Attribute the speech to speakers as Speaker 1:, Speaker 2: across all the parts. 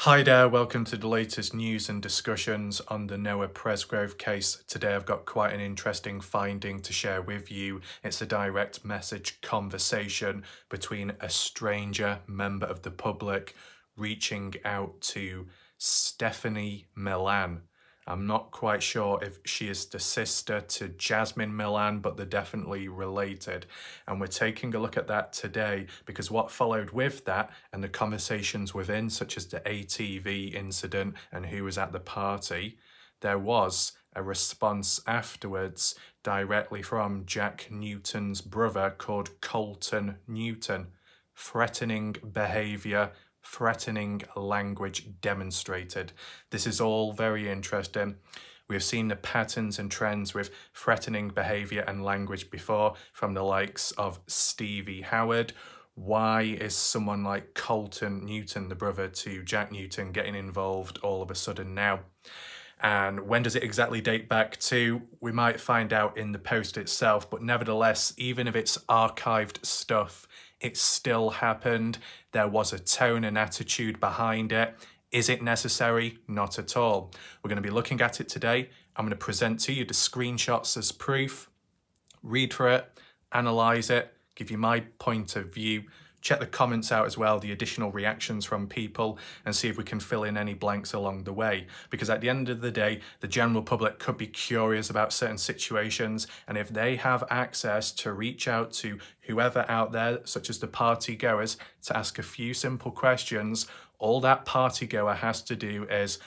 Speaker 1: Hi there, welcome to the latest news and discussions on the Noah Presgrove case. Today I've got quite an interesting finding to share with you. It's a direct message conversation between a stranger member of the public reaching out to Stephanie Millan. I'm not quite sure if she is the sister to Jasmine Millan, but they're definitely related. And we're taking a look at that today because what followed with that and the conversations within, such as the ATV incident and who was at the party, there was a response afterwards directly from Jack Newton's brother called Colten Newton. Threatening behaviour, threatening language demonstrated. This is all very interesting. We've seen the patterns and trends with threatening behaviour and language before from the likes of Stevie Howard. Why is someone like Colten Newton, the brother to Jack Newton, getting involved all of a sudden now? And when does it exactly date back to? We might find out in the post itself, but nevertheless, even if it's archived stuff, it still happened. There was a tone and attitude behind it. Is it necessary? Not at all. We're going to be looking at it today. I'm going to present to you the screenshots as proof, read through it, analyse it, give you my point of view, check the comments out as well, the additional reactions from people, and see if we can fill in any blanks along the way. Because at the end of the day, the general public could be curious about certain situations, and if they have access to reach out to whoever out there, such as the partygoers, to ask a few simple questions, all that partygoer has to do is,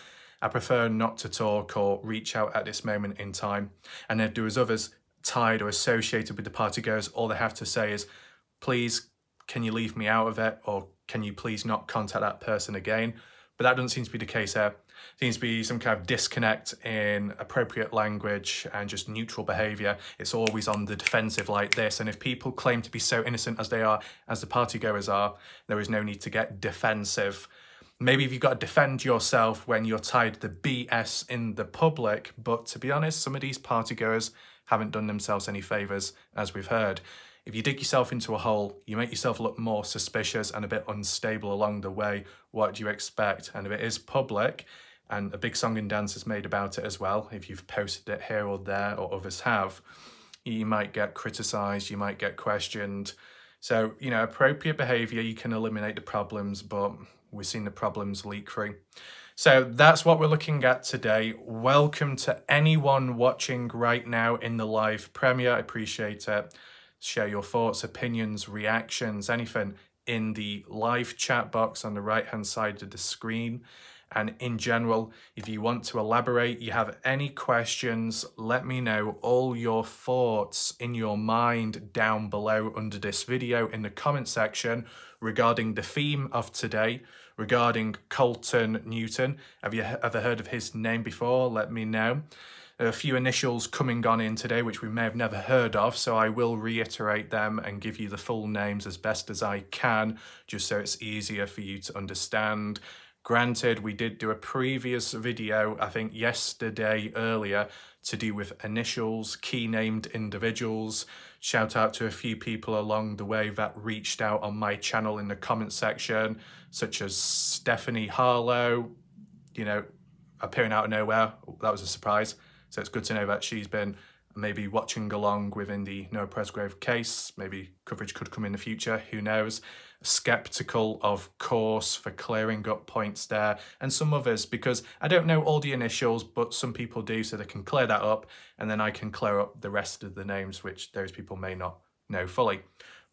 Speaker 1: I prefer not to talk or reach out at this moment in time. And if there was others tied or associated with the partygoers, all they have to say is, please, can you leave me out of it, or can you please not contact that person again? But that doesn't seem to be the case here. It seems to be some kind of disconnect in appropriate language and just neutral behaviour. It's always on the defensive like this, and if people claim to be so innocent as they are, as the partygoers are, there is no need to get defensive. Maybe you've got to defend yourself when you're tied to the BS in the public, but to be honest, some of these partygoers haven't done themselves any favours, as we've heard. If you dig yourself into a hole, you make yourself look more suspicious and a bit unstable along the way. What do you expect? And if it is public, and a big song and dance is made about it as well, if you've posted it here or there, or others have, you might get criticised, you might get questioned. So, you know, appropriate behaviour, you can eliminate the problems, but we've seen the problems leak through. So that's what we're looking at today. Welcome to anyone watching right now in the live premiere. I appreciate it. Share your thoughts, opinions, reactions, anything in the live chat box on the right hand side of the screen. And in general, if you want to elaborate, you have any questions, let me know all your thoughts in your mind down below under this video in the comment section regarding the theme of today, regarding Colten Newton. Have you ever heard of his name before? Let me know. There are a few initials coming on in today which we may have never heard of, so I will reiterate them and give you the full names as best as I can, just so it's easier for you to understand. Granted, we did do a previous video, I think yesterday earlier, to do with initials, key named individuals. Shout out to a few people along the way that reached out on my channel in the comment section, such as Stephanie Harlow, you know, appearing out of nowhere. That was a surprise. So it's good to know that she's been maybe watching along within the Noah Presgrove case. Maybe coverage could come in the future, who knows. Skeptical, of course, for clearing up points there, and some others, because I don't know all the initials, but some people do, so they can clear that up, and then I can clear up the rest of the names, which those people may not know fully.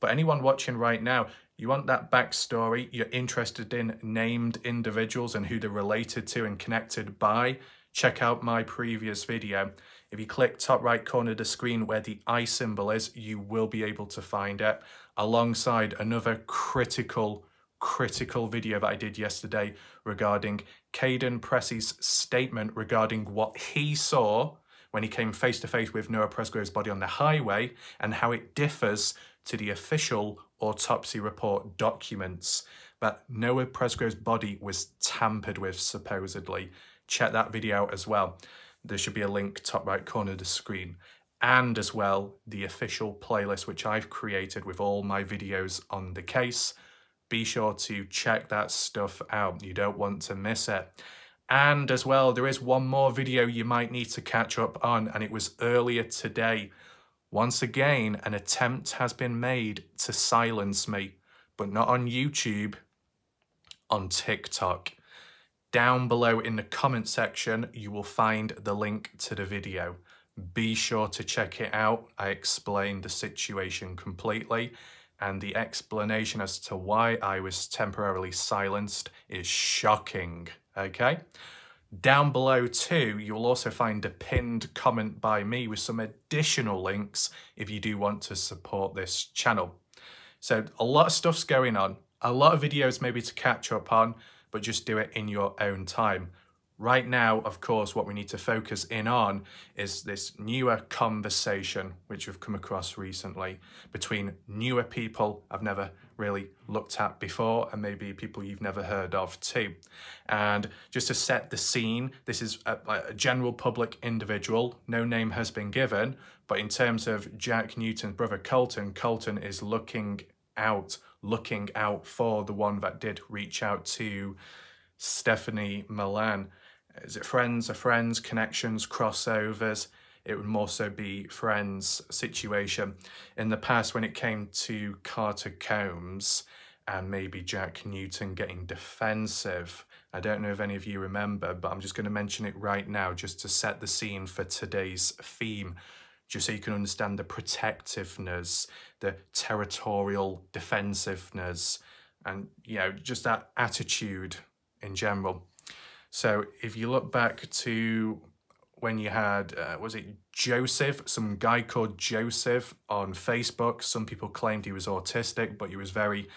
Speaker 1: But anyone watching right now, you want that backstory, you're interested in named individuals and who they're related to and connected by, check out my previous video. If you click top right corner of the screen where the I symbol is, you will be able to find it, alongside another critical video that I did yesterday regarding Caden Pressey's statement regarding what he saw when he came face to face with Noah Presgrove's body on the highway and how it differs to the official autopsy report documents. That Noah Presgrove's body was tampered with, supposedly. Check that video out as well. There should be a link top right corner of the screen. And as well, the official playlist which I've created with all my videos on the case. be sure to check that stuff out. You don't want to miss it. And as well, there is one more video you might need to catch up on, and it was earlier today. Once again, an attempt has been made to silence me, but not on YouTube, on TikTok. Down below in the comment section, you will find the link to the video. Be sure to check it out. I explained the situation completely, and the explanation as to why I was temporarily silenced is shocking, okay? Down below too, you'll also find a pinned comment by me with some additional links if you do want to support this channel. So a lot of stuff's going on, a lot of videos maybe to catch up on, but just do it in your own time. Right now, of course, what we need to focus in on is this newer conversation, which we've come across recently, between newer people I've never really looked at before, and maybe people you've never heard of too. And just to set the scene, this is a general public individual, no name has been given, but in terms of Jack Newton's brother Colten, Colten is looking out for the one that did reach out to Stephanie Millan. Is it friends of friends, connections, crossovers? It would more so be friends situation. In the past, when it came to Carter Combs and maybe Jack Newton getting defensive, I don't know if any of you remember, but I'm just going to mention it right now just to set the scene for today's theme, just so you can understand the protectiveness, the territorial defensiveness, and, you know, just that attitude in general. So if you look back to when you had, was it Joseph, some guy called Joseph on Facebook. Some people claimed he was autistic, but he was very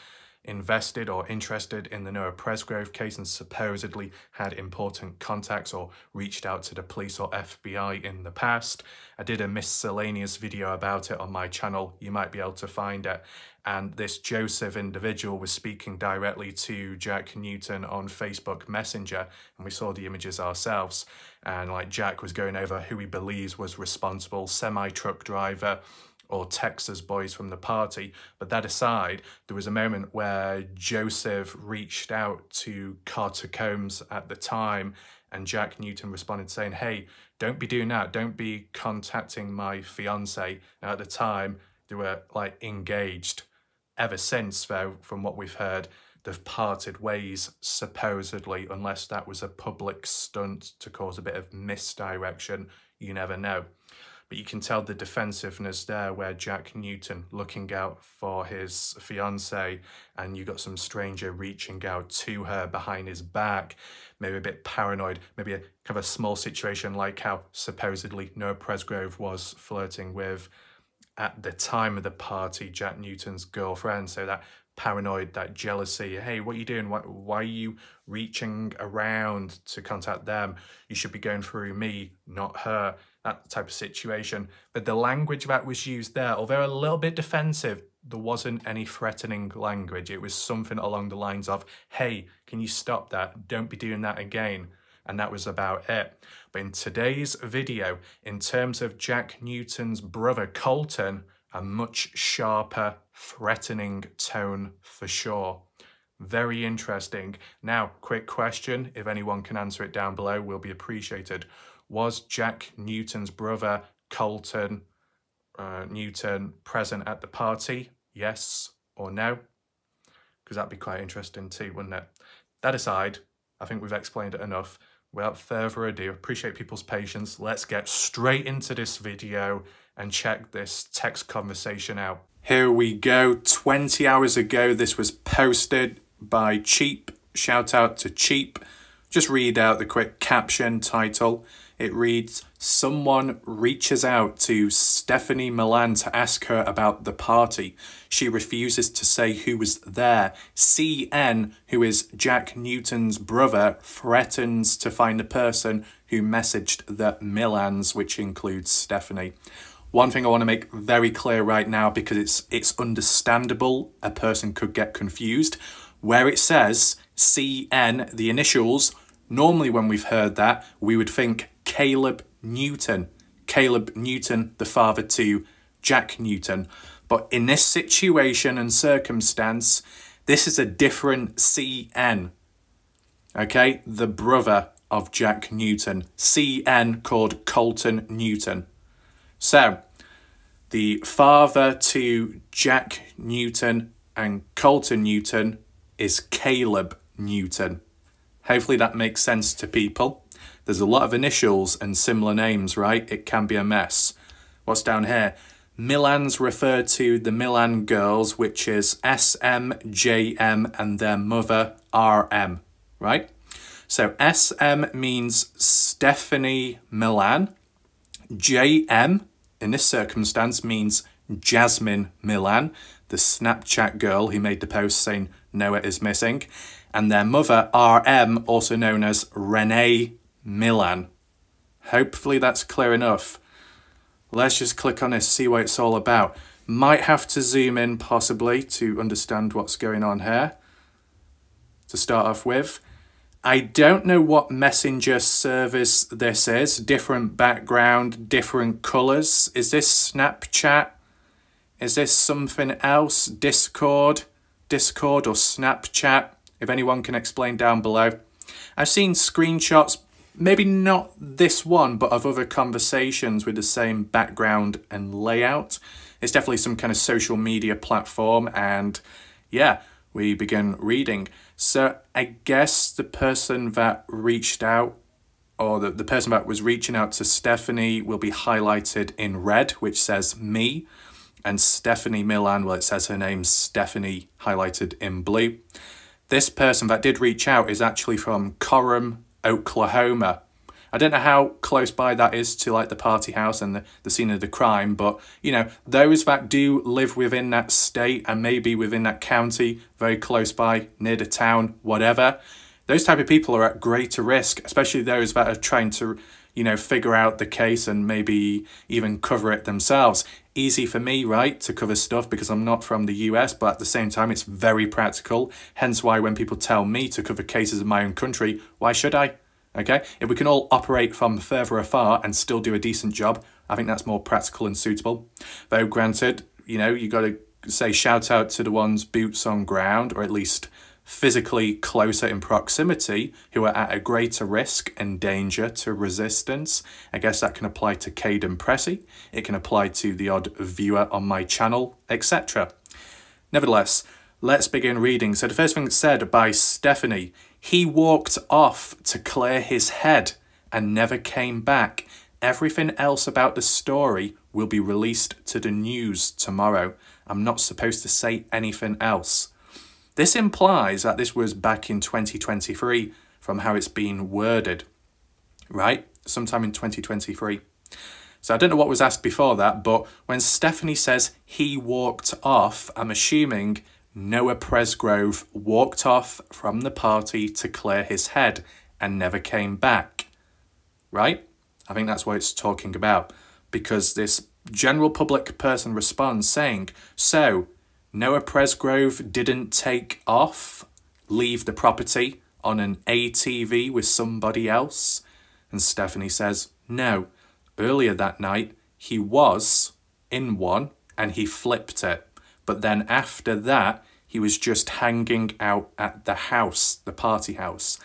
Speaker 1: invested or interested in the Noah Presgrove case and supposedly had important contacts or reached out to the police or FBI in the past. I did a miscellaneous video about it on my channel. You might be able to find it. And this Joseph individual was speaking directly to Jack Newton on Facebook Messenger, and we saw the images ourselves. And like Jack was going over who he believes was responsible, semi-truck driver or Texas boys from the party. But that aside, there was a moment where Joseph reached out to Carter Combs at the time, and Jack Newton responded saying, hey, don't be doing that. Don't be contacting my fiance. Now, at the time, they were like engaged. Ever since, though, from what we've heard, they've parted ways, supposedly, unless that was a public stunt to cause a bit of misdirection. You never know. But you can tell the defensiveness there, where Jack Newton looking out for his fiancée, and you got some stranger reaching out to her behind his back, maybe a bit paranoid, maybe a kind of a small situation like how supposedly Noah Presgrove was flirting with, at the time of the party, Jack Newton's girlfriend. So that paranoid, that jealousy, hey, what are you doing? Why are you reaching around to contact them? You should be going through me, not her. That type of situation. But the language that was used there, although a little bit defensive, there wasn't any threatening language. It was something along the lines of, hey, can you stop that? Don't be doing that again. And that was about it. But in today's video, in terms of Jack Newton's brother Colten, a much sharper, threatening tone for sure. Very interesting. Now, quick question, if anyone can answer it down below, will be appreciated. Was Jack Newton's brother Colten Newton present at the party? Yes or no? Because that'd be quite interesting too, wouldn't it? That aside, I think we've explained it enough. Without further ado, appreciate people's patience. Let's get straight into this video and check this text conversation out. Here we go. 20 hours ago, this was posted by Cheap. Shout out to Cheap. Just read out the quick caption title. It reads, someone reaches out to Stephanie Millan to ask her about the party. She refuses to say who was there. CN, who is Jack Newton's brother, threatens to find the person who messaged the Millans, which includes Stephanie. One thing I want to make very clear right now, because it's understandable a person could get confused. Where it says CN, the initials, normally when we've heard that, we would think Caleb Newton. Caleb Newton, the father to Jack Newton. But in this situation and circumstance, This is a different CN. Okay, the brother of Jack Newton. CN called Colten Newton. So, the father to Jack Newton and Colten Newton is Caleb Newton. Hopefully that makes sense to people. There's a lot of initials and similar names, right? It can be a mess. What's down here? Millans refer to the Millan girls, which is SM, JM, and their mother, RM, right? So SM means Stephanie Millan. JM, in this circumstance, means Jasmine Millan, the Snapchat girl who made the post saying Noah is missing. And their mother, RM, also known as Renee Millan. Hopefully that's clear enough. Let's just click on this, see what it's all about. Might have to zoom in possibly to understand what's going on here. To start off with, I don't know what messenger service this is. Different background, different colours. Is this Snapchat? Is this something else? Discord or Snapchat? If anyone can explain down below. I've seen screenshots, maybe not this one, but of other conversations with the same background and layout. It's definitely some kind of social media platform, and yeah, we begin reading. So I guess the person that reached out, or the person that was reaching out to Stephanie, will be highlighted in red, which says me. And Stephanie Millan, well, it says her name's Stephanie, highlighted in blue. This person that did reach out is actually from Coram, Oklahoma. I don't know how close by that is to like the party house and the scene of the crime, but you know, those that do live within that state and maybe within that county, very close by, near the town, whatever, those type of people are at greater risk, especially those that are trying to, you know, figure out the case and maybe even cover it themselves. Easy for me, right, to cover stuff because I'm not from the US, but at the same time, it's very practical. Hence why when people tell me to cover cases in my own country, why should I? Okay, if we can all operate from further afar and still do a decent job, I think that's more practical and suitable. Though granted, you know, you got to say shout out to the ones boots on ground, or at least physically closer in proximity, who are at a greater risk and danger to resistance. I guess that can apply to Caden Pressy, it can apply to the odd viewer on my channel, etc. Nevertheless, let's begin reading. So the first thing said by Stephanie, he walked off to clear his head and never came back. Everything else about the story will be released to the news tomorrow. I'm not supposed to say anything else. This implies that this was back in 2023 from how it's been worded, right? Sometime in 2023. So I don't know what was asked before that, but when Stephanie says he walked off, I'm assuming Noah Presgrove walked off from the party to clear his head and never came back, right? I think that's what it's talking about, because this general public person responds saying, so Noah Presgrove didn't take off, leave the property on an ATV with somebody else? And Stephanie says, no, earlier that night he was in one and he flipped it. But then after that, he was just hanging out at the house, the party house.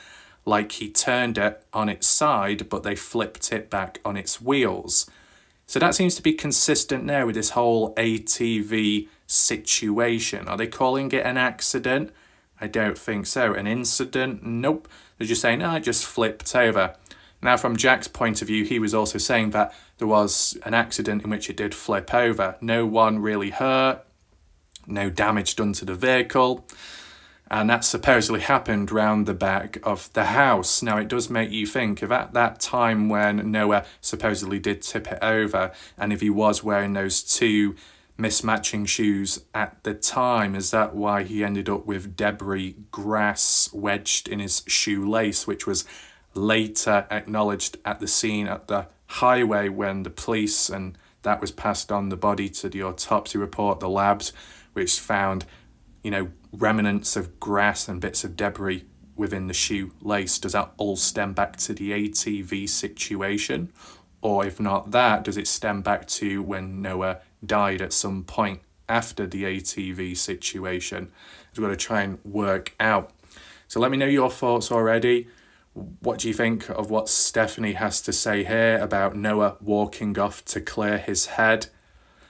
Speaker 1: Like he turned it on its side, but they flipped it back on its wheels. So that seems to be consistent now with this whole ATV situation. Are they calling it an accident? I don't think so. An incident? Nope. They're just saying, oh, it just flipped over. Now, from Jack's point of view, he was also saying that there was an accident in which it did flip over. No one really hurt, no damage done to the vehicle, and that supposedly happened round the back of the house. Now, it does make you think, if at that time when Noah supposedly did tip it over, and if he was wearing those two mismatching shoes at the time, is that why he ended up with debris grass wedged in his shoelace, which was later acknowledged at the scene at the highway when the police, and that was passed on the body to the autopsy report, the labs, which found, you know, remnants of grass and bits of debris within the shoelace. Does that all stem back to the ATV situation? Or if not that, does it stem back to when Noah died at some point? after the ATV situation. We've got to try and work out. So let me know your thoughts already. What do you think of what Stephanie has to say here about Noah walking off to clear his head?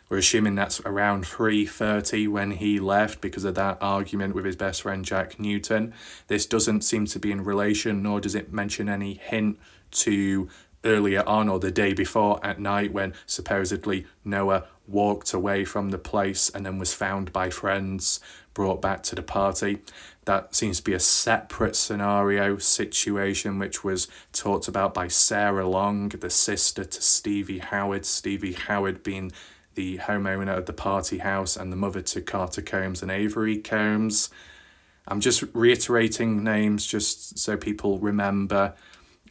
Speaker 1: We're assuming that's around 3:30 when he left because of that argument with his best friend Jack Newton. This doesn't seem to be in relation, nor does it mention any hint to earlier on or the day before at night when supposedly Noah walked away from the place and then was found by friends, brought back to the party. That seems to be a separate scenario situation which was talked about by Sarah Long, the sister to Stevie Howard. Stevie Howard being the homeowner of the party house and the mother to Carter Combs and Avery Combs. I'm just reiterating names just so people remember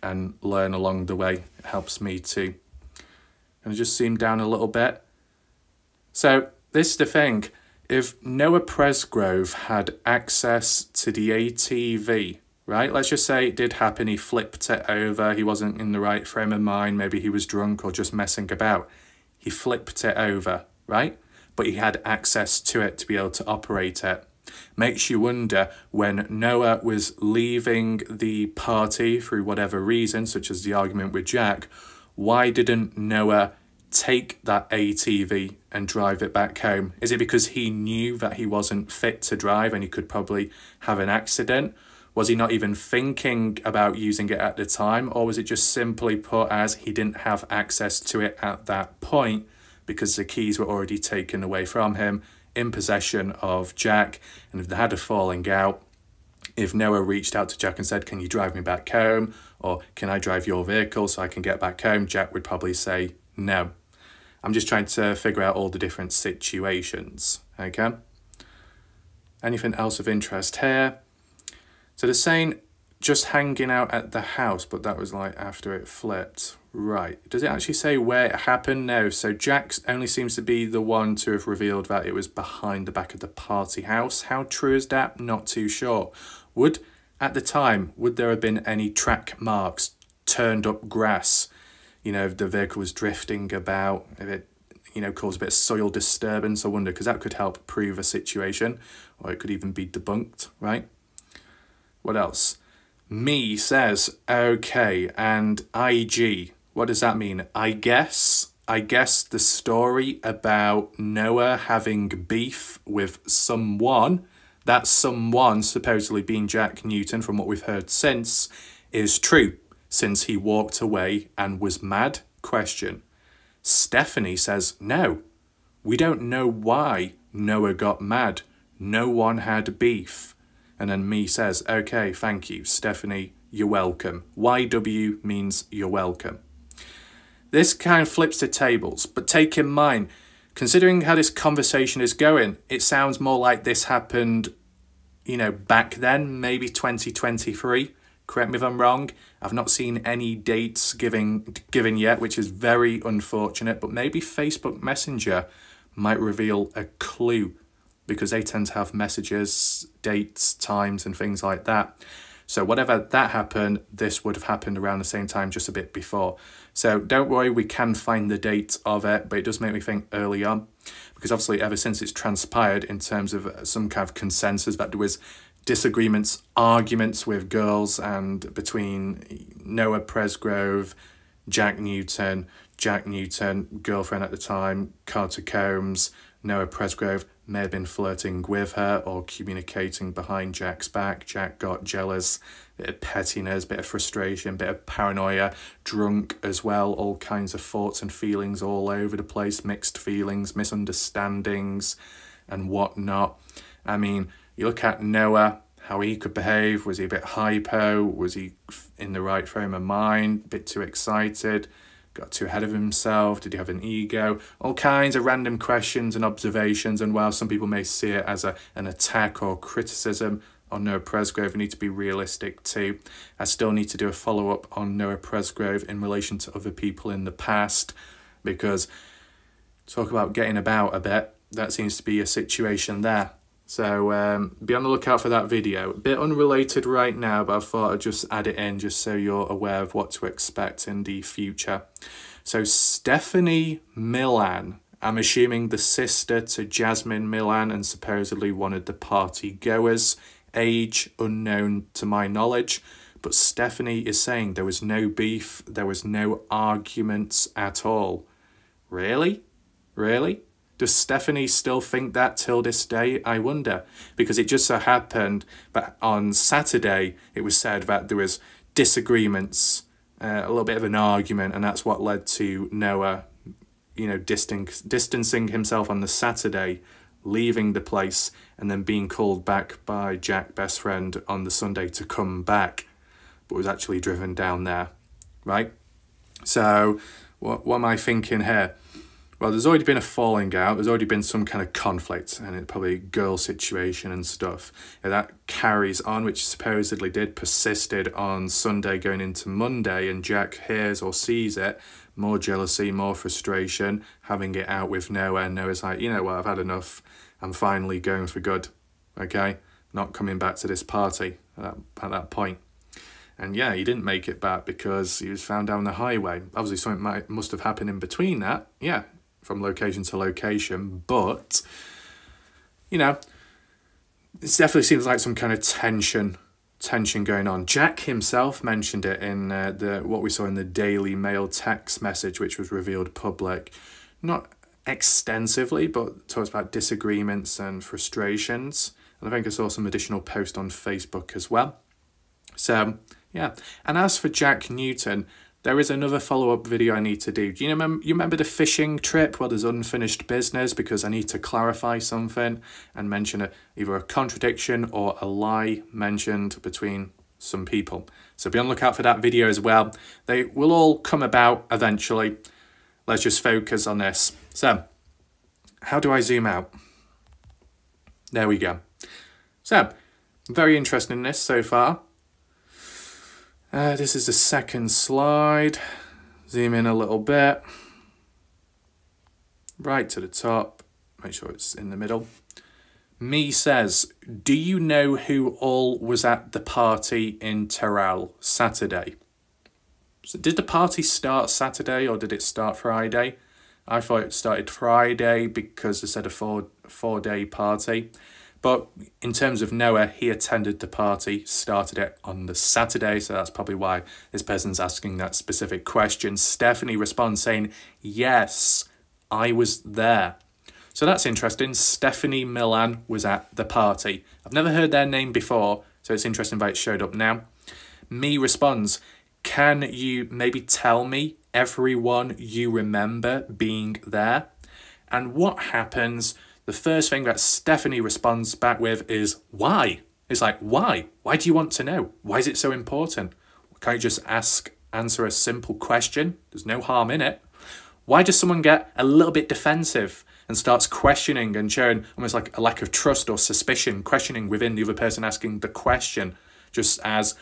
Speaker 1: and learn along the way. It helps me too. And just zoom down a little bit. So this is the thing. If Noah Presgrove had access to the ATV, right? Let's just say it did happen. He flipped it over. He wasn't in the right frame of mind. Maybe he was drunk or just messing about. He flipped it over, right? But he had access to it to be able to operate it. Makes you wonder, when Noah was leaving the party through whatever reason, such as the argument with Jack, why didn't Noah take that ATV and drive it back home? Is it because he knew that he wasn't fit to drive and he could probably have an accident? Was he not even thinking about using it at the time? Or was it just simply put as he didn't have access to it at that point because the keys were already taken away from him, in possession of Jack? And if they had a falling out, if Noah reached out to Jack and said, can you drive me back home? Or can I drive your vehicle so I can get back home? Jack would probably say no. I'm just trying to figure out all the different situations, okay? Anything else of interest here? So they're saying just hanging out at the house, but that was like after it flipped. Right. Does it actually say where it happened? No. So Jack only seems to be the one to have revealed that it was behind the back of the party house. How true is that? Not too sure. At the time, would there have been any track marks, turned up grass? You know, if the vehicle was drifting about, if it, caused a bit of soil disturbance, I wonder, because that could help prove a situation, or it could even be debunked, right? What else? Me says, okay, and IG, what does that mean? I guess the story about Noah having beef with someone, that someone supposedly being Jack Newton, from what we've heard since, is true, since he walked away and was mad? Question. Stephanie says, no, we don't know why Noah got mad. No one had beef. And then Me says, okay, thank you. Stephanie, you're welcome. YW means you're welcome. This kind of flips the tables, but take in mind, considering how this conversation is going, it sounds more like this happened, back then, maybe 2023. Correct me if I'm wrong. I've not seen any dates given yet, which is very unfortunate, but maybe Facebook Messenger might reveal a clue, because they tend to have messages, dates, times, and things like that. So whatever that happened, this would have happened around the same time, just a bit before. So don't worry, we can find the date of it, but it does make me think early on, because obviously ever since it's transpired in terms of some kind of consensus that there was disagreements, arguments with girls and between Noah Presgrove, Jack Newton, girlfriend at the time, Carter Combs, Noah Presgrove may have been flirting with her or communicating behind Jack's back. Jack got jealous, bit of pettiness, bit of frustration, bit of paranoia, drunk as well, all kinds of thoughts and feelings all over the place, mixed feelings, misunderstandings and whatnot. I mean, you look at Noah, how he could behave. Was he a bit hypo? Was he in the right frame of mind? A bit too excited? Got too ahead of himself? Did he have an ego? All kinds of random questions and observations. And while some people may see it as an attack or criticism on Noah Presgrove, we need to be realistic too. I still need to do a follow-up on Noah Presgrove in relation to other people in the past, because talk about getting about a bit, that seems to be a situation there. So be on the lookout for that video. A bit unrelated right now, but I thought I'd just add it in just so you're aware of what to expect in the future. So Stephanie Millan, I'm assuming the sister to Jasmine Millan and supposedly one of the partygoers. Age unknown to my knowledge. But Stephanie is saying there was no beef, there was no arguments at all. Really? Really? Does Stephanie still think that till this day? I wonder. Because it just so happened that on Saturday it was said that there was disagreements, a little bit of an argument, and that's what led to Noah, you know, distancing himself on the Saturday, leaving the place, and then being called back by Jack, best friend, on the Sunday to come back, but was actually driven down there, right? So what am I thinking here? Well, there's already been a falling out, there's already been some kind of conflict, and it's probably a girl situation and stuff. And that carries on, which supposedly persisted on Sunday going into Monday, and Jack hears or sees it, more jealousy, more frustration, having it out with Noah, and Noah's like, you know what, I've had enough, I'm finally going for good, okay? Not coming back to this party at that point. And yeah, he didn't make it back because he was found down the highway. Obviously something must have happened in between that, yeah, from location to location, but, you know, it definitely seems like some kind of tension going on. Jack himself mentioned it in what we saw in the Daily Mail text message, which was revealed public. Not extensively, but talks about disagreements and frustrations. And I think I saw some additional posts on Facebook as well. So, yeah. And as for Jack Newton, there is another follow-up video I need to do. Do you remember the fishing trip? Well, there's unfinished business because I need to clarify something and mention either a contradiction or a lie mentioned between some people. So be on the lookout for that video as well. They will all come about eventually. Let's just focus on this. So, how do I zoom out? There we go. So, very interested in this so far. This is the second slide. Zoom in a little bit. Right to the top. Make sure it's in the middle. Me says, do you know who all was at the party in Terrell Saturday? So did the party start Saturday or did it start Friday? I thought it started Friday because they said a four-day party. But in terms of Noah, he attended the party, started it on the Saturday, so that's probably why this person's asking that specific question. Stephanie responds saying, yes, I was there. So that's interesting. Stephanie Millan was at the party. I've never heard their name before, so it's interesting that it showed up now. Me responds, can you maybe tell me everyone you remember being there? And what happens? The first thing that Stephanie responds back with is, why? It's like, why? Why do you want to know? Why is it so important? Can't you just answer a simple question? There's no harm in it. Why does someone get a little bit defensive and starts questioning and showing almost like a lack of trust or suspicion, questioning within the other person asking the question, just as,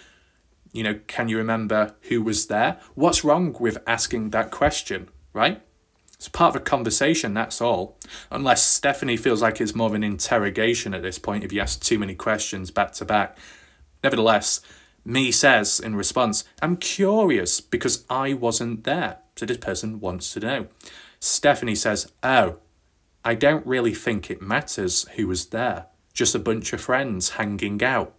Speaker 1: you know, can you remember who was there? What's wrong with asking that question, right? It's part of a conversation, that's all. Unless Stephanie feels like it's more of an interrogation at this point if you ask too many questions back to back. Nevertheless, Me says in response, I'm curious because I wasn't there. So this person wants to know. Stephanie says, oh, I don't really think it matters who was there. Just a bunch of friends hanging out.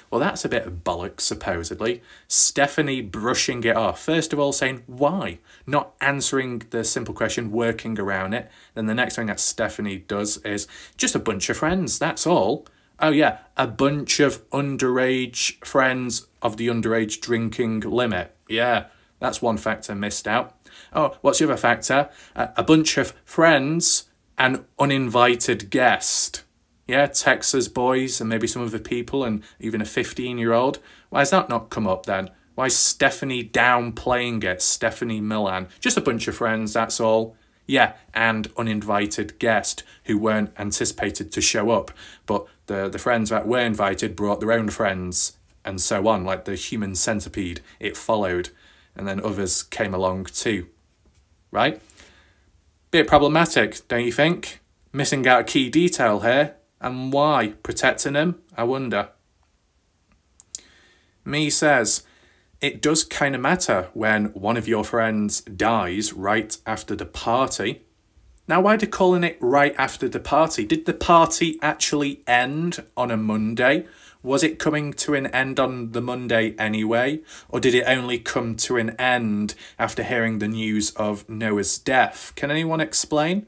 Speaker 1: Well, that's a bit of bollocks, supposedly. Stephanie brushing it off. First of all, saying, why? Not answering the simple question, working around it. Then the next thing that Stephanie does is, just a bunch of friends, that's all. Oh yeah, a bunch of underage friends of the underage drinking limit. Yeah, that's one factor missed out. Oh, what's the other factor? A bunch of friends and uninvited guest. Yeah, Texas boys and maybe some other people and even a 15-year-old. Why has that not come up then? Why is Stephanie downplaying it? Stephanie Millan. Just a bunch of friends, that's all. Yeah, and uninvited guest who weren't anticipated to show up. But the friends that were invited brought their own friends and so on. Like the human centipede, it followed. And then others came along too. Right? Bit problematic, don't you think? Missing out a key detail here. And why? Protecting him? I wonder. Me says, it does kind of matter when one of your friends dies right after the party. Now, why are they calling it right after the party? Did the party actually end on a Monday? Was it coming to an end on the Monday anyway? Or did it only come to an end after hearing the news of Noah's death? Can anyone explain?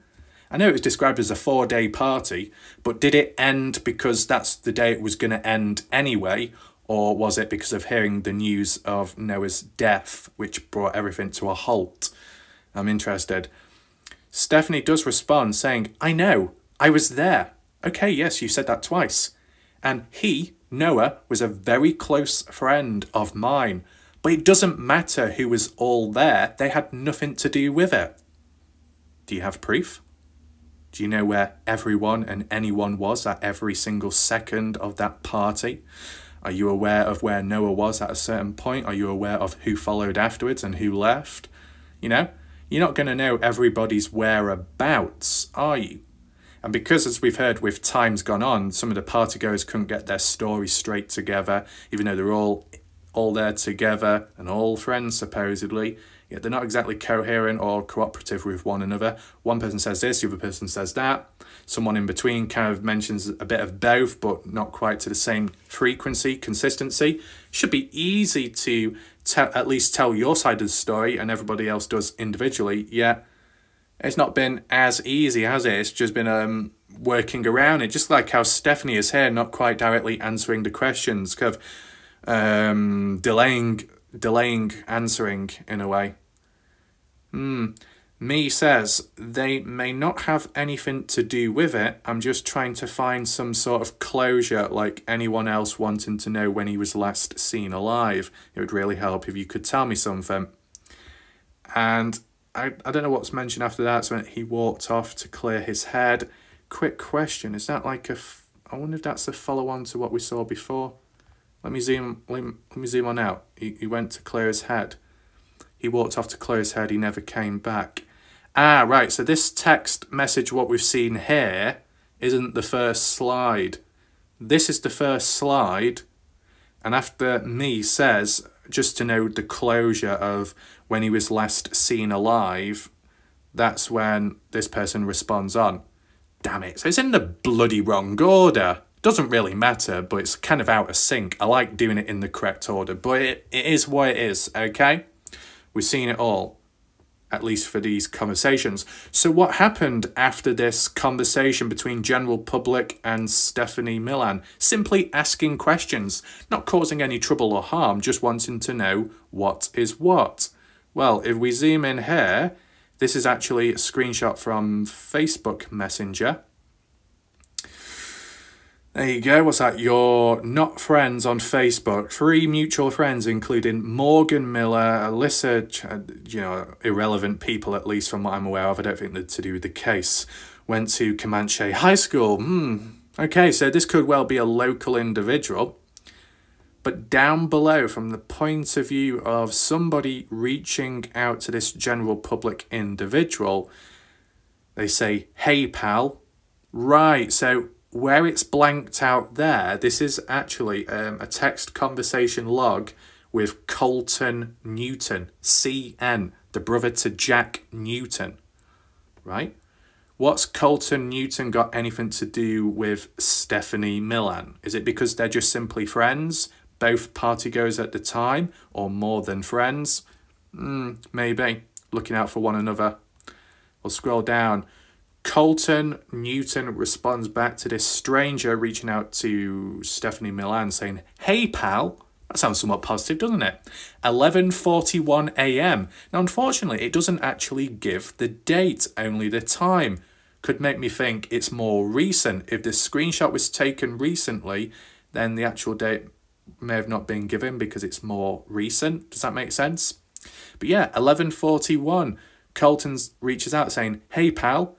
Speaker 1: I know it was described as a 4-day party, but did it end because that's the day it was going to end anyway? Or was it because of hearing the news of Noah's death, which brought everything to a halt? I'm interested. Stephanie does respond saying, I know, I was there. Okay, yes, you said that twice. And he, Noah, was a very close friend of mine. But it doesn't matter who was all there. They had nothing to do with it. Do you have proof? Do you know where everyone and anyone was at every single second of that party? Are you aware of where Noah was at a certain point? Are you aware of who followed afterwards and who left? You know, you're not going to know everybody's whereabouts, are you? And because, as we've heard, with time's gone on, some of the partygoers couldn't get their story straight together, even though they're all there together and all friends, supposedly. Yet they're not exactly coherent or cooperative with one another. One person says this, the other person says that. Someone in between kind of mentions a bit of both, but not quite to the same frequency, consistency. Should be easy to at least tell your side of the story, and everybody else does individually. Yet it's not been as easy, has it? It's just been working around it, just like how Stephanie is here, not quite directly answering the questions, kind of delaying answering in a way. Me says, they may not have anything to do with it. I'm just trying to find some sort of closure, like anyone else wanting to know when he was last seen alive. It would really help if you could tell me something. And I don't know what's mentioned after that. So he walked off to clear his head. Quick question, is that like I wonder if that's a follow-on to what we saw before? Let me zoom on out. He went to clear his head. He walked off to clear his head. He never came back. Ah, right. So this text message, what we've seen here, isn't the first slide. This is the first slide. And after me says, just to know the closure of when he was last seen alive, that's when this person responds on. Damn it. So it's in the bloody wrong order. Doesn't really matter, but it's kind of out of sync. I like doing it in the correct order, but it is what it is, okay? We've seen it all, at least for these conversations. So what happened after this conversation between general public and Stephanie Millan? Simply asking questions, not causing any trouble or harm, just wanting to know what is what. Well, if we zoom in here, this is actually a screenshot from Facebook Messenger. There you go. What's that? You're not friends on Facebook. 3 mutual friends, including Morgan Miller, Alyssa, irrelevant people, at least from what I'm aware of. I don't think they're to do with the case. Went to Comanche High School. Okay, so this could well be a local individual. But down below, from the point of view of somebody reaching out to this general public individual, they say, hey, pal. Right, so where it's blanked out there, this is actually a text conversation log with Colten Newton, CN, the brother to Jack Newton, right? What's Colten Newton got anything to do with Stephanie Millan? Is it because they're just simply friends, both partygoers at the time, or more than friends? Maybe, looking out for one another. We'll scroll down. Colten Newton responds back to this stranger reaching out to Stephanie Millan saying, hey, pal. That sounds somewhat positive, doesn't it? 11:41 a.m. Now, unfortunately, it doesn't actually give the date, only the time. Could make me think it's more recent. If the screenshot was taken recently, then the actual date may have not been given because it's more recent. Does that make sense? But yeah, 11:41. Colten reaches out saying, hey, pal.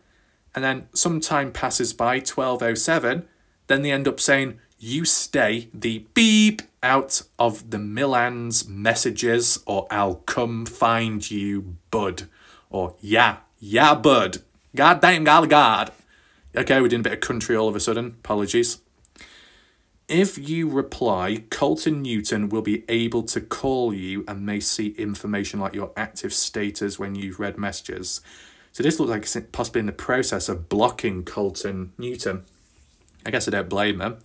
Speaker 1: And then some time passes by, 12:07. Then they end up saying, you stay the beep out of the Millan's messages or I'll come find you, bud. Or yeah, bud. God damn, God. Okay, we're doing a bit of country all of a sudden. Apologies. If you reply, Colten Newton will be able to call you and may see information like your active status when you've read messages. So this looks like it's possibly in the process of blocking Colten Newton. I guess I don't blame him.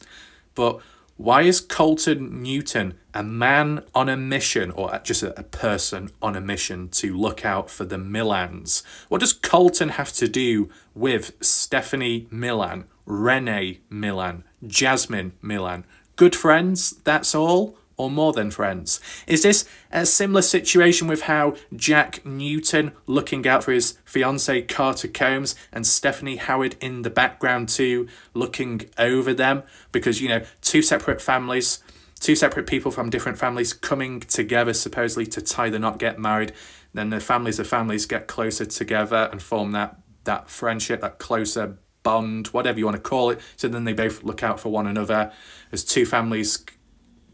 Speaker 1: But why is Colten Newton a man on a mission, or just a person on a mission to look out for the Millans? What does Colten have to do with Stephanie Millan, Renee Millan, Jasmine Millan? Good friends, that's all? Or more than friends? Is this a similar situation with how Jack Newton looking out for his fiancée Carter Combs and Stephanie Howard in the background too, looking over them? Because, you know, two separate families, two separate people from different families coming together supposedly to tie the knot, get married. Then the families of families get closer together and form that friendship, that closer bond, whatever you want to call it. So then they both look out for one another. As two families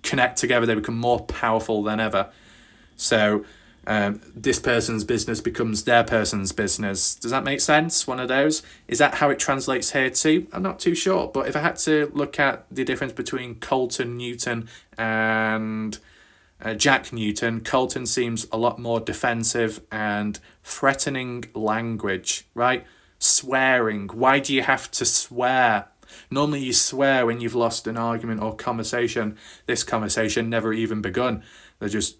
Speaker 1: connect together, they become more powerful than ever. So this person's business becomes their person's business. Does that make sense? One of those? Is that how it translates here too? I'm not too sure. But if I had to look at the difference between Colten Newton and Jack Newton, Colten seems a lot more defensive and threatening language, right? Swearing. Why do you have to swear? Normally you swear when you've lost an argument or conversation. This conversation never even begun. They just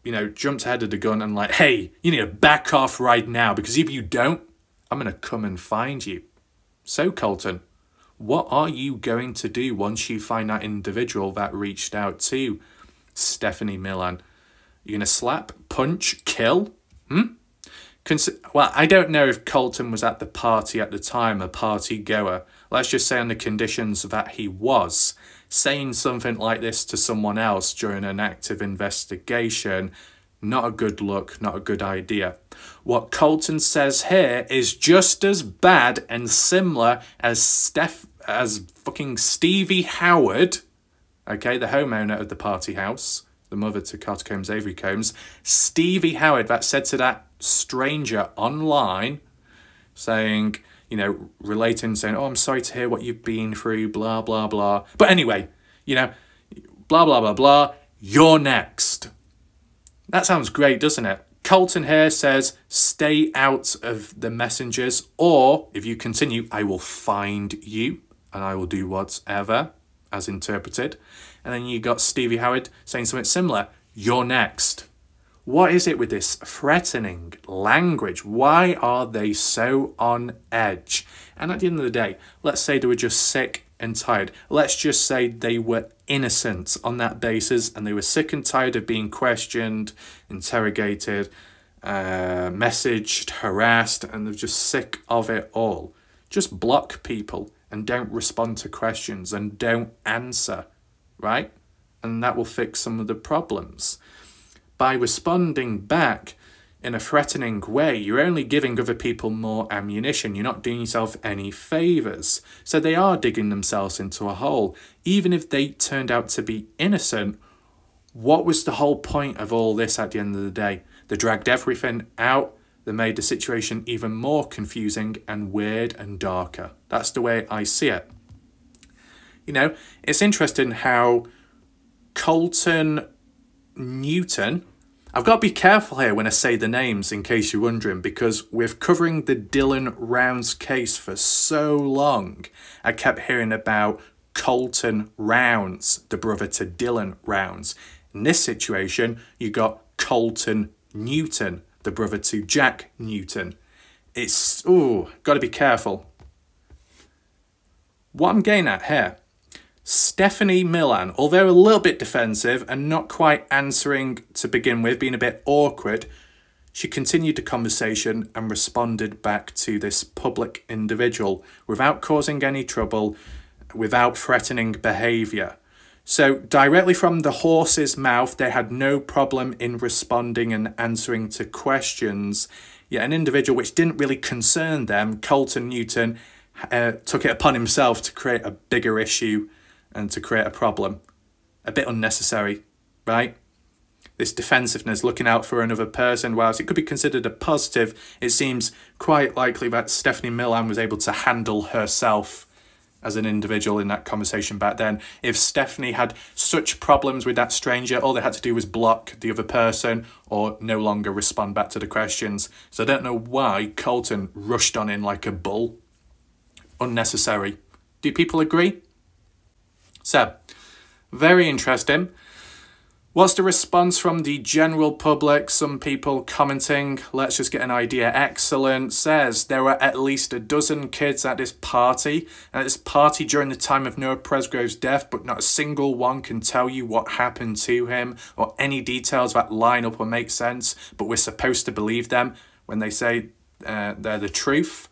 Speaker 1: you know, jumped ahead of the gun and like, hey, you need to back off right now, because if you don't, I'm going to come and find you. So Colten, what are you going to do once you find that individual that reached out to Stephanie Millan? You going to slap, punch, kill? Well, I don't know if Colten was at the party at the time, a party goer. Let's just say on the conditions that he was. Saying something like this to someone else during an active investigation, not a good look, not a good idea. What Colten says here is just as bad and similar as fucking Stevie Howard, okay, the homeowner of the party house, the mother to Carter Combs, Avery Combs, Stevie Howard, that said to that stranger online, saying, you know, relating, saying, oh, I'm sorry to hear what you've been through, blah, blah, blah. But anyway, you know, blah, blah, blah, blah, you're next. That sounds great, doesn't it? Colten here says, stay out of the messengers, or if you continue, I will find you and I will do whatever, as interpreted. And then you got Stevie Howard saying something similar, you're next. What is it with this threatening language? Why are they so on edge? And at the end of the day, let's say they were just sick and tired. Let's just say they were innocent on that basis and they were sick and tired of being questioned, interrogated, messaged, harassed, and they're just sick of it all. Just block people and don't respond to questions and don't answer, right? And that will fix some of the problems. By responding back in a threatening way, you're only giving other people more ammunition. You're not doing yourself any favours. So they are digging themselves into a hole. Even if they turned out to be innocent, what was the whole point of all this at the end of the day? They dragged everything out. They made the situation even more confusing and weird and darker. That's the way I see it. You know, it's interesting how Colten Newton, I've got to be careful here when I say the names in case you're wondering, because with covering the Dylan Rounds case for so long, I kept hearing about Colten Rounds, the brother to Dylan Rounds. In this situation, you got Colten Newton, the brother to Jack Newton. It's, got to be careful. What I'm getting at here, Stephanie Millan, although a little bit defensive and not quite answering to begin with, being a bit awkward, she continued the conversation and responded back to this public individual without causing any trouble, without threatening behaviour. So directly from the horse's mouth, they had no problem in responding and answering to questions. Yet an individual which didn't really concern them, Colten Newton, took it upon himself to create a bigger issue and to create a problem. A bit unnecessary, right? This defensiveness, looking out for another person, whilst it could be considered a positive, it seems quite likely that Stephanie Millan was able to handle herself as an individual in that conversation back then. If Stephanie had such problems with that stranger, all they had to do was block the other person or no longer respond back to the questions. So I don't know why Colten rushed on in like a bull. Unnecessary. Do people agree? So, very interesting. What's the response from the general public? Some people commenting, let's just get an idea. Excellent. Says there were at least a dozen kids at this party. And at this party during the time of Noah Presgrove's death, but not a single one can tell you what happened to him or any details that line up or make sense. But we're supposed to believe them when they say they're the truth.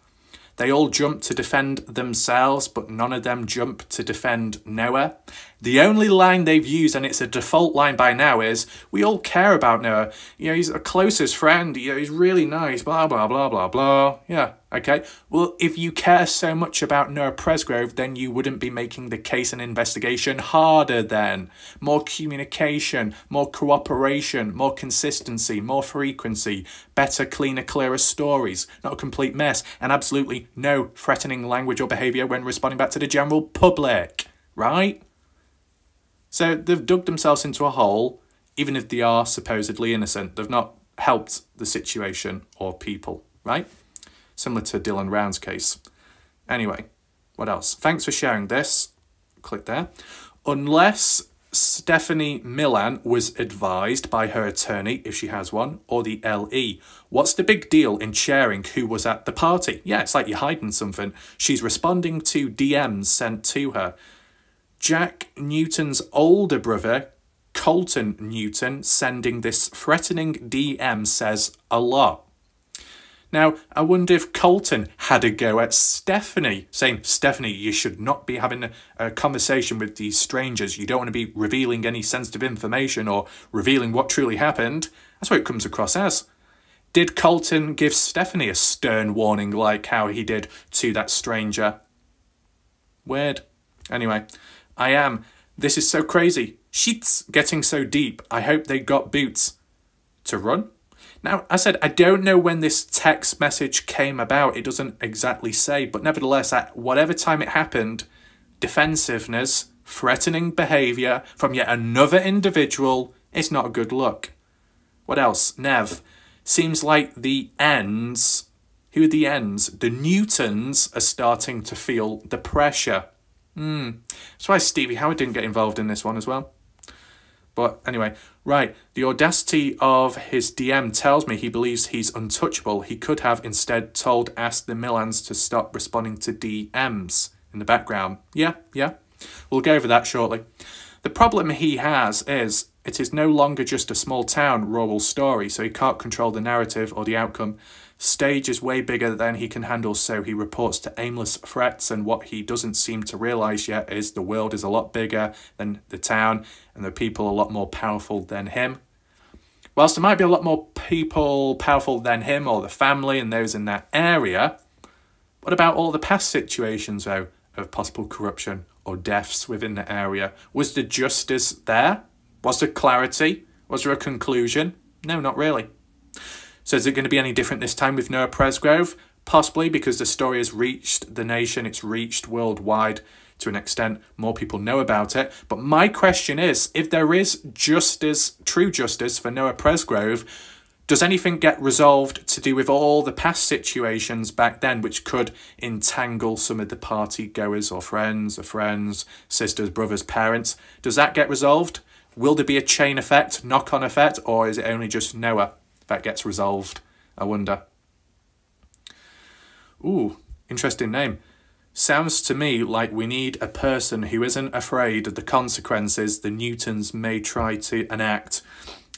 Speaker 1: They all jumped to defend themselves, but none of them jumped to defend Noah. The only line they've used, and it's a default line by now, is, we all care about Noah. You know, he's our closest friend. You know, he's really nice, blah, blah, blah, blah, blah. Yeah, okay. Well, if you care so much about Noah Presgrove, then you wouldn't be making the case and investigation harder then. More communication, more cooperation, more consistency, more frequency, better, cleaner, clearer stories, not a complete mess, and absolutely no threatening language or behaviour when responding back to the general public, right? So they've dug themselves into a hole, even if they are supposedly innocent. They've not helped the situation or people, right? Similar to Dylan Round's case. Anyway, what else? Thanks for sharing this. Click there. Unless Stephanie Millan was advised by her attorney, if she has one, or the LE. What's the big deal in sharing who was at the party? Yeah, it's like you're hiding something. She's responding to DMs sent to her. Jack Newton's older brother, Colten Newton, sending this threatening DM says a lot. Now, I wonder if Colten had a go at Stephanie, saying, Stephanie, you should not be having a conversation with these strangers. You don't want to be revealing any sensitive information or revealing what truly happened. That's what it comes across as. Did Colten give Stephanie a stern warning like how he did to that stranger? Weird. Anyway, this is so crazy. Sheets getting so deep. I hope they got boots. To run? Now, I said, I don't know when this text message came about. It doesn't exactly say. But nevertheless, at whatever time it happened, defensiveness, threatening behaviour from yet another individual is not a good look. What else? Nev. Seems like the ends. Who are the ends? The Newtons are starting to feel the pressure. That's why Stevie Howard didn't get involved in this one as well. But anyway, right. The audacity of his DM tells me he believes he's untouchable. He could have instead asked the Millans to stop responding to DMs in the background. Yeah. We'll go over that shortly. The problem he has is it is no longer just a small town rural story, so he can't control the narrative or the outcome. Stage is way bigger than he can handle, so he reports to aimless threats, and what he doesn't seem to realise yet is the world is a lot bigger than the town, and the people a lot more powerful than him. Whilst there might be a lot more people powerful than him or the family and those in that area, what about all the past situations, though, of possible corruption or deaths within the area? Was the justice there? Was there clarity? Was there a conclusion? No, not really. So is it going to be any different this time with Noah Presgrove? Possibly, because the story has reached the nation, it's reached worldwide to an extent, more people know about it. But my question is, if there is justice, true justice for Noah Presgrove, does anything get resolved to do with all the past situations back then which could entangle some of the party goers or friends, sisters, brothers, parents? Does that get resolved? Will there be a chain effect, knock-on effect, or is it only just Noah that gets resolved? I wonder. Ooh, interesting name. Sounds to me like we need a person who isn't afraid of the consequences the Newtons may try to enact.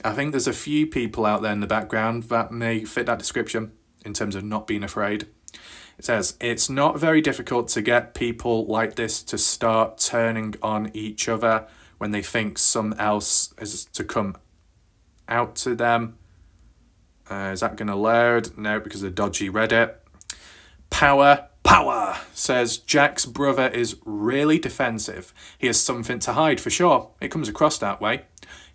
Speaker 1: I think there's a few people out there in the background that may fit that description in terms of not being afraid. It says, it's not very difficult to get people like this to start turning on each other when they think someone else is to come out to them. Is that going to load? No, because of dodgy Reddit. Power, says Jack's brother is really defensive. He has something to hide for sure. It comes across that way.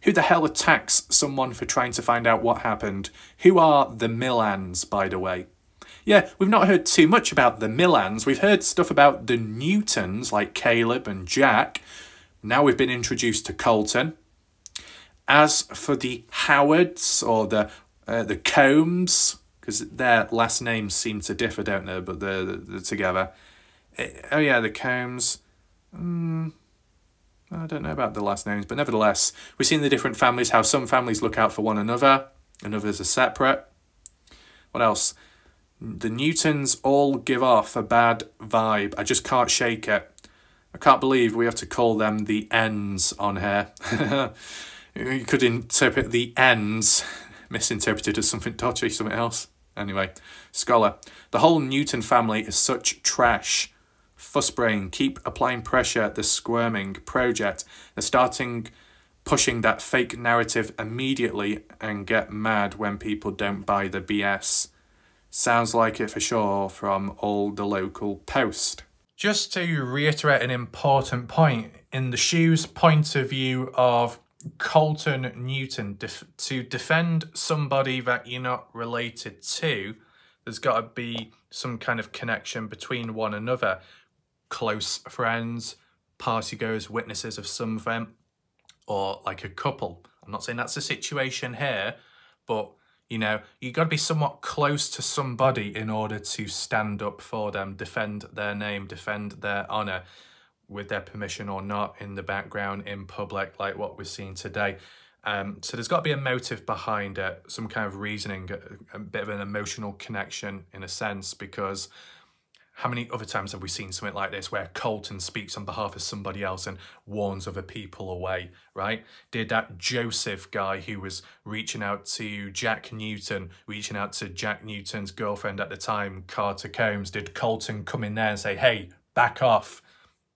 Speaker 1: Who the hell attacks someone for trying to find out what happened? Who are the Millans, by the way? Yeah, we've not heard too much about the Millans. We've heard stuff about the Newtons, like Caleb and Jack. Now we've been introduced to Colten. As for the Howards, or the Combs, because their last names seem to differ, don't they? But they're together. Oh yeah, the Combs. I don't know about the last names, but nevertheless, we've seen the different families, how some families look out for one another, and others are separate. What else? The Newtons all give off a bad vibe. I just can't shake it. I can't believe we have to call them the Ns on here. You could interpret the Ns, misinterpreted as something dodgy, something else. Anyway, Scholar. The whole Newton family is such trash. Fussbrain, keep applying pressure, the squirming project. They're pushing that fake narrative immediately and get mad when people don't buy the BS. Sounds like it for sure from all the local post. Just to reiterate an important point, in the shoes point of view of Colten Newton, to defend somebody that you're not related to, there's got to be some kind of connection between one another. Close friends, partygoers, witnesses of some event, or like a couple. I'm not saying that's the situation here, but you know, you've got to be somewhat close to somebody in order to stand up for them, defend their name, defend their honour, with their permission or not, in the background, in public, like what we're seeing today. So there's got to be a motive behind it, some kind of reasoning, a bit of an emotional connection in a sense, because how many other times have we seen something like this where Colten speaks on behalf of somebody else and warns other people away, right? Did that Joseph guy who was reaching out to Jack Newton, reaching out to Jack Newton's girlfriend at the time, Carter Combs, did Colten come in there and say, hey, back off?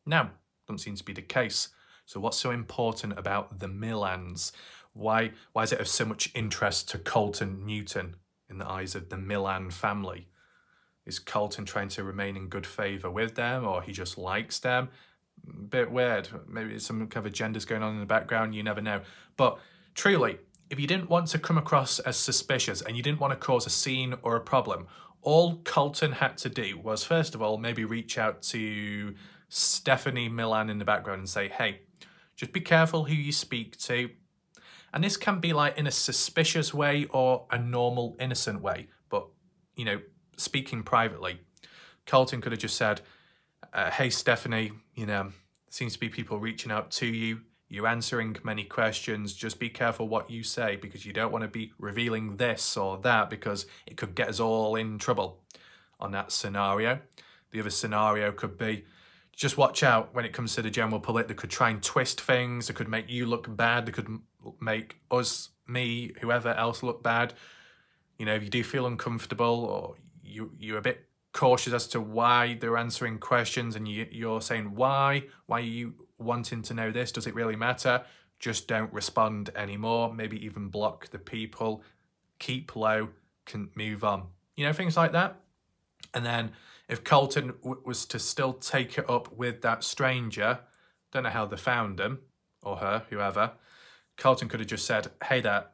Speaker 1: No, doesn't seem to be the case. So what's so important about the Millans? Why is it of so much interest to Colten Newton in the eyes of the Millan family? Is Colten trying to remain in good favour with them, or he just likes them? Bit weird. Maybe some kind of agendas going on in the background, you never know. But truly, if you didn't want to come across as suspicious and you didn't want to cause a scene or a problem, all Colten had to do was, first of all, maybe reach out to Stephanie Millan in the background and say, hey, just be careful who you speak to. And this can be like in a suspicious way or a normal, innocent way. But, you know, speaking privately, Colten could have just said, hey, Stephanie, you know, seems to be people reaching out to you. You're answering many questions. Just be careful what you say, because you don't want to be revealing this or that, because it could get us all in trouble on that scenario. The other scenario could be, just watch out when it comes to the general public. They could try and twist things. They could make you look bad. They could make us, me, whoever else look bad. You know, if you do feel uncomfortable, or you're a bit cautious as to why they're answering questions, and you're saying, why are you wanting to know this? Does it really matter? Just don't respond anymore. Maybe even block the people. Keep low, can move on. You know, things like that. And then if Colten was to still take it up with that stranger, don't know how they found him, or her, whoever, Colten could have just said, hey there,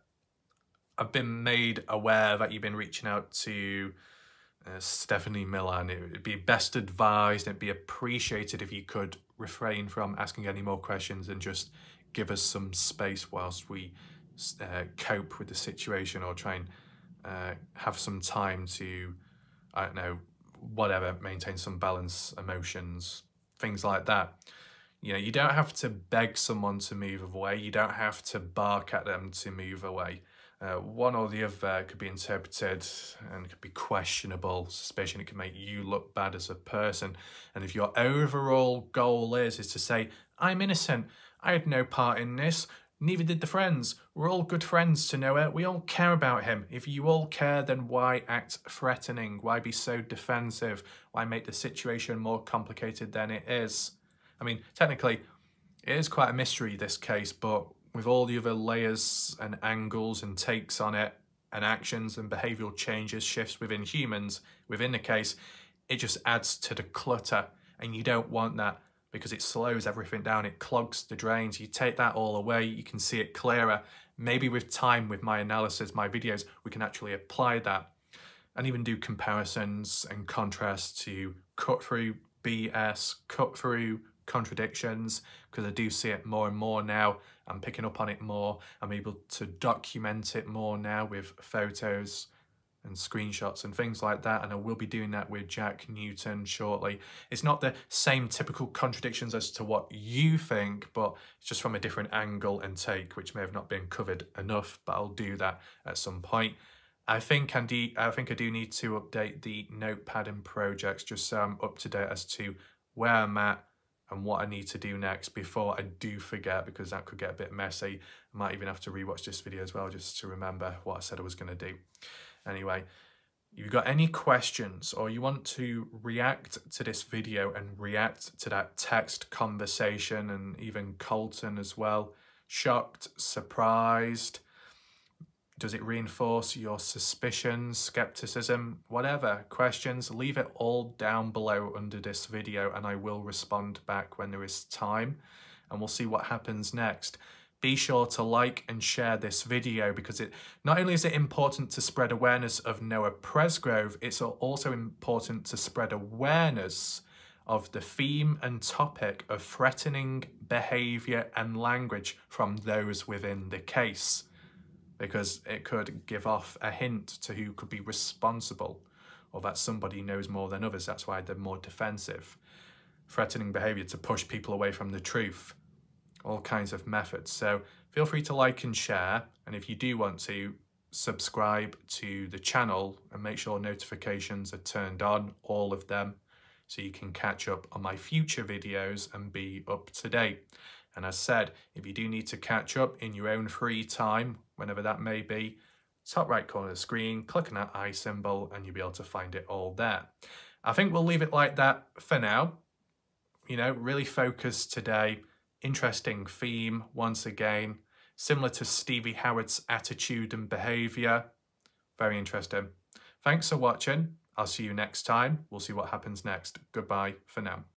Speaker 1: I've been made aware that you've been reaching out to Stephanie Millan. It would be best advised, it'd be appreciated if you could refrain from asking any more questions and just give us some space whilst we cope with the situation, or try and have some time to, I don't know, whatever, maintain some balance, emotions, things like that. You know, you don't have to beg someone to move away. You don't have to bark at them to move away. One or the other could be interpreted and could be questionable suspicion. It can make you look bad as a person. And if your overall goal is to say, I'm innocent, I had no part in this, neither did the friends, we're all good friends to Noah, we all care about him. If you all care, then why act threatening? Why be so defensive? Why make the situation more complicated than it is? I mean, technically, it is quite a mystery, this case, but with all the other layers and angles and takes on it, and actions and behavioural changes, shifts within humans, within the case, it just adds to the clutter, and you don't want that, because it slows everything down, it clogs the drains. You take that all away, you can see it clearer. Maybe with time, with my analysis, my videos, we can actually apply that. and even do comparisons and contrasts to cut through BS, cut through contradictions, because I do see it more and more now. I'm picking up on it more. I'm able to document it more now with photos and screenshots and things like that, and I will be doing that with Jack Newton shortly. It's not the same typical contradictions as to what you think, but it's just from a different angle and take, which may have not been covered enough, but I'll do that at some point. I think I do need to update the notepad and projects just so I'm up to date as to where I'm at and what I need to do next before I do forget, because that could get a bit messy. I might even have to rewatch this video as well just to remember what I said I was going to do. Anyway, if you've got any questions or you want to react to this video and react to that text conversation, and even Colten as well, shocked, surprised, does it reinforce your suspicions, skepticism, whatever questions, leave it all down below under this video and I will respond back when there is time, and we'll see what happens next. Be sure to like and share this video, because it not only is it important to spread awareness of Noah Presgrove, it's also important to spread awareness of the theme and topic of threatening behaviour and language from those within the case, because it could give off a hint to who could be responsible, or that somebody knows more than others. That's why they're more defensive. Threatening behaviour to push people away from the truth. All kinds of methods. So feel free to like and share, and if you do want to, subscribe to the channel and make sure notifications are turned on, all of them, so you can catch up on my future videos and be up to date. And as said, if you do need to catch up in your own free time, whenever that may be, top right corner of the screen, click on that I symbol and you'll be able to find it all there. I think we'll leave it like that for now. You know, really focused today. Interesting theme once again, similar to Stevie Howard's attitude and behaviour. Very interesting. Thanks for watching. I'll see you next time. We'll see what happens next. Goodbye for now.